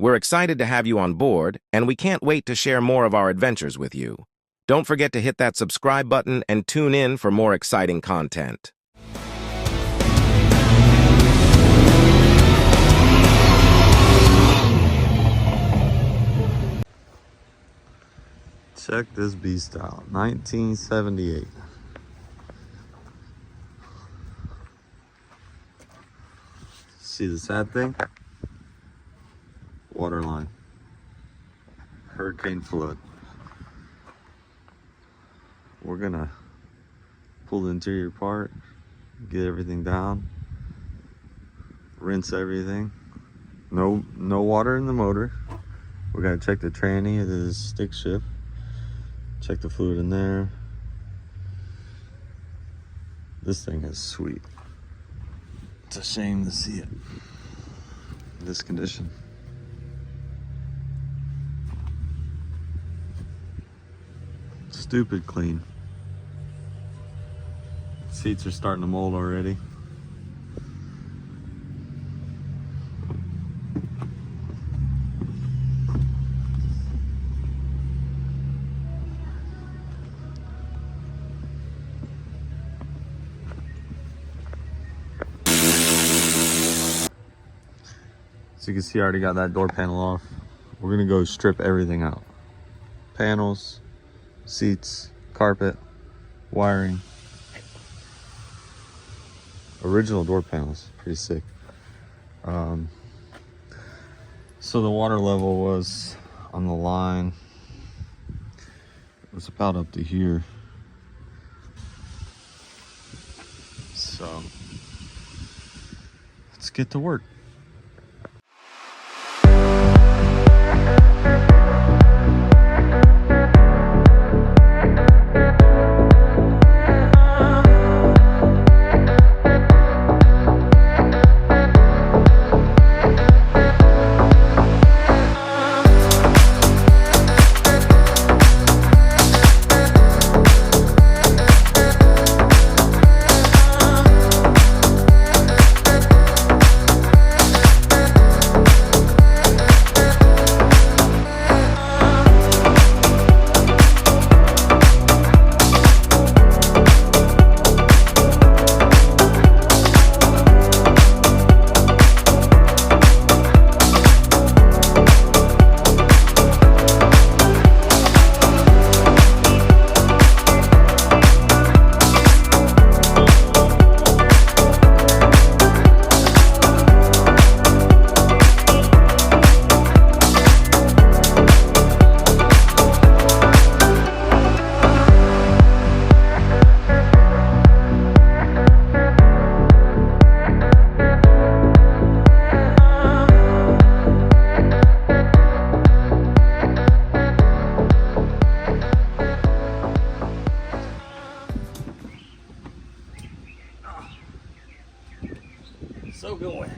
We're excited to have you on board, and we can't wait to share more of our adventures with you. Don't forget to hit that subscribe button and tune in for more exciting content. Check this beast out, 1978. See the sad thing? Water line. Hurricane flood. We're gonna pull the interior apart, get everything down, rinse everything. No water in the motor. We're gonna check the tranny of the stick shift. Check the fluid in there. This thing is sweet. It's a shame to see it in this condition. Stupid clean. Seats are starting to mold already. So you can see I already got that door panel off. We're gonna go strip everything out. Panels, seats, carpet, wiring. Original door panels, pretty sick. So the water level was on the line. It was about up to here. So let's get to work. So going.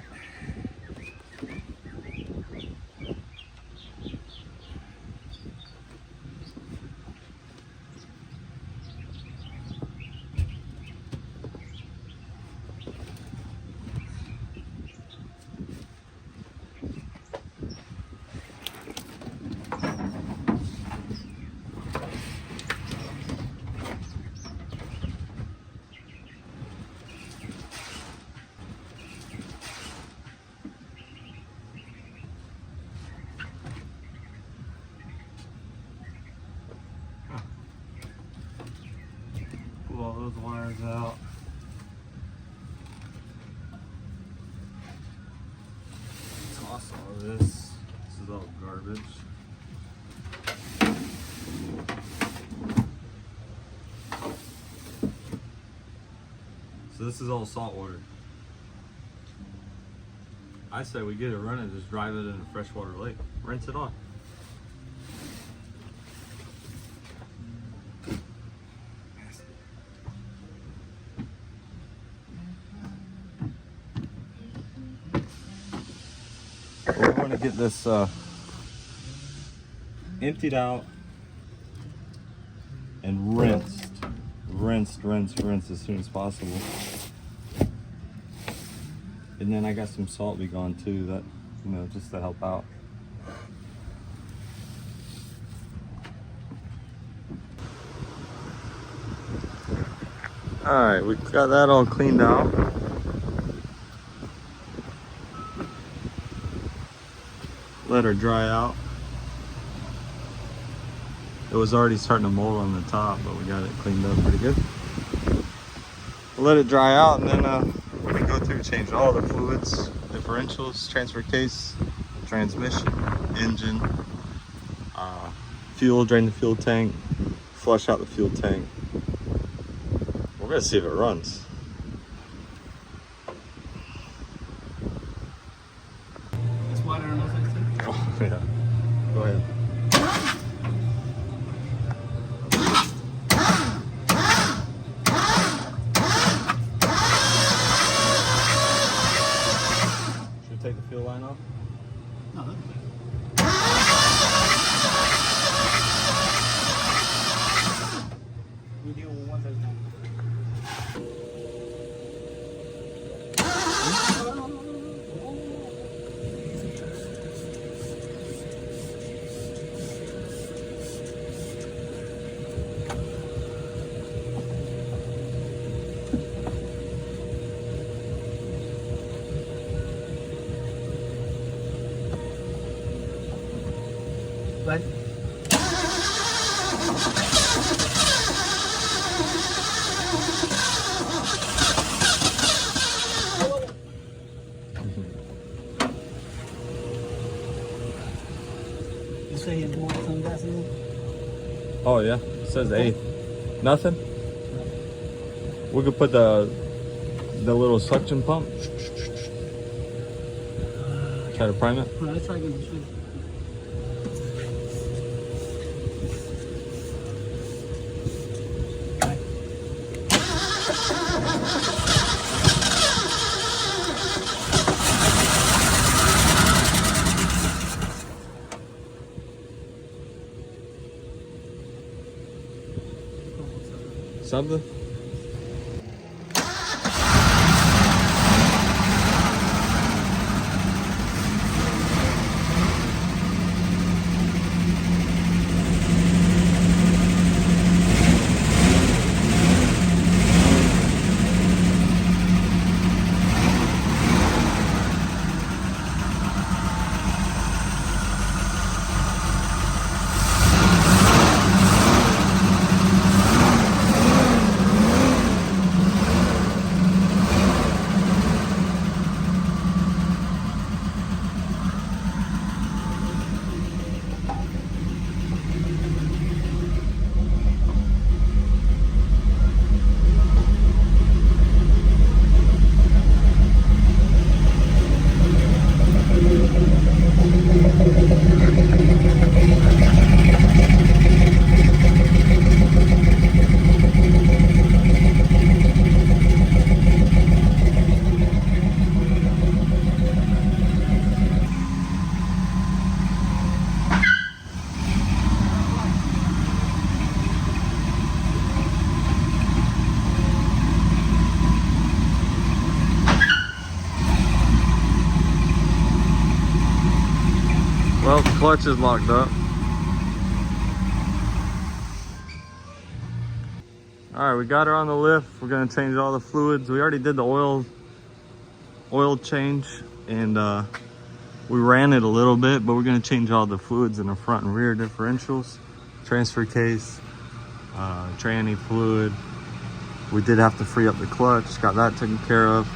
Pull all those wires out. Toss all of this. This is all garbage. So this is all salt water. I say we get it running, just drive it in a freshwater lake. Rinse it off. We're going to get this emptied out and rinsed. Rinse as soon as possible. And then I got some salt be gone too, that, you know, just to help out. Alright, we got that all cleaned out. Let her dry out. It was already starting to mold on the top, but we got it cleaned up pretty good. We'll let it dry out, and then we're gonna go through, change all the fluids, differentials, transfer case, transmission, engine, fuel, drain the fuel tank, flush out the fuel tank. We're gonna see if it runs. It's water on those things too? Oh, yeah. Go ahead. Should we take the fuel line off? No, that's good. We deal with one at a time. But you say you want some gasoline? Oh yeah, it says 8. Nothing? We could put the little suction pump. Try to prime it. No, let's try again. Something? Well, the clutch is locked up. All right, we got her on the lift. We're gonna change all the fluids. We already did the oil change, and we ran it a little bit, but we're gonna change all the fluids in the front and rear differentials, transfer case, tranny fluid. We did have to free up the clutch, got that taken care of.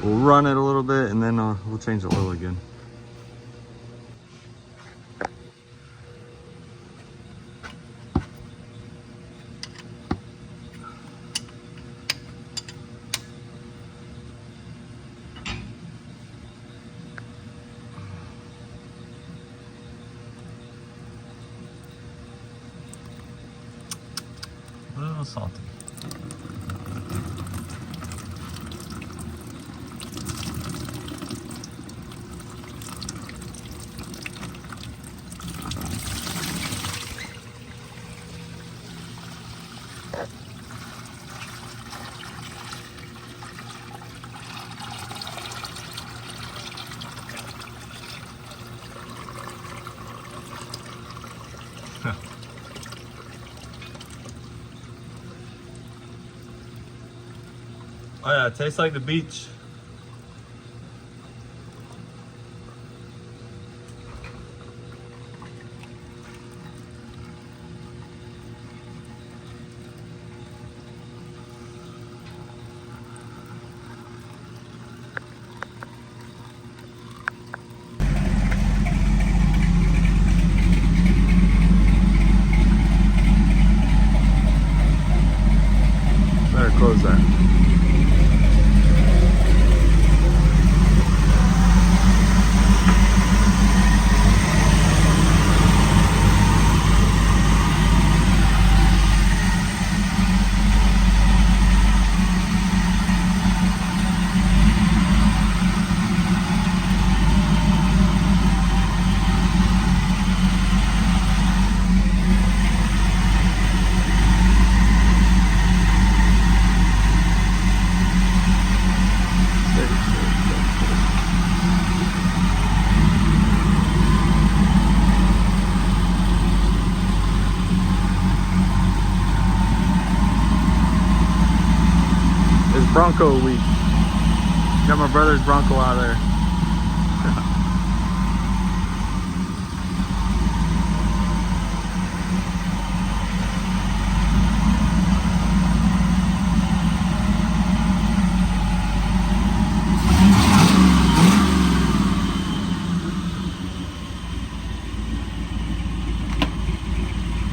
We'll run it a little bit, and then we'll change the oil again. A little salty. Oh yeah, it tastes like the beach. Better close that. It's Bronco week. Got my brother's Bronco out there.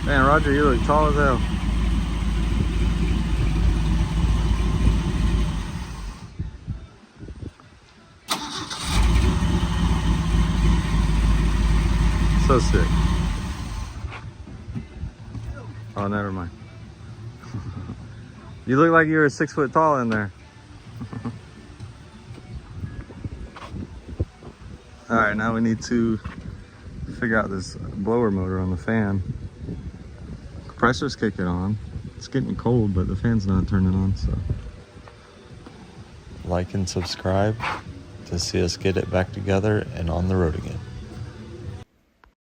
Man, Roger, you look tall as hell. So sick. Oh, never mind. You look like you were 6 foot tall in there. All right, now we need to figure out this blower motor on the fan. Compressor's kicking on. It's getting cold, but the fan's not turning on, so. Like and subscribe to see us get it back together and on the road again.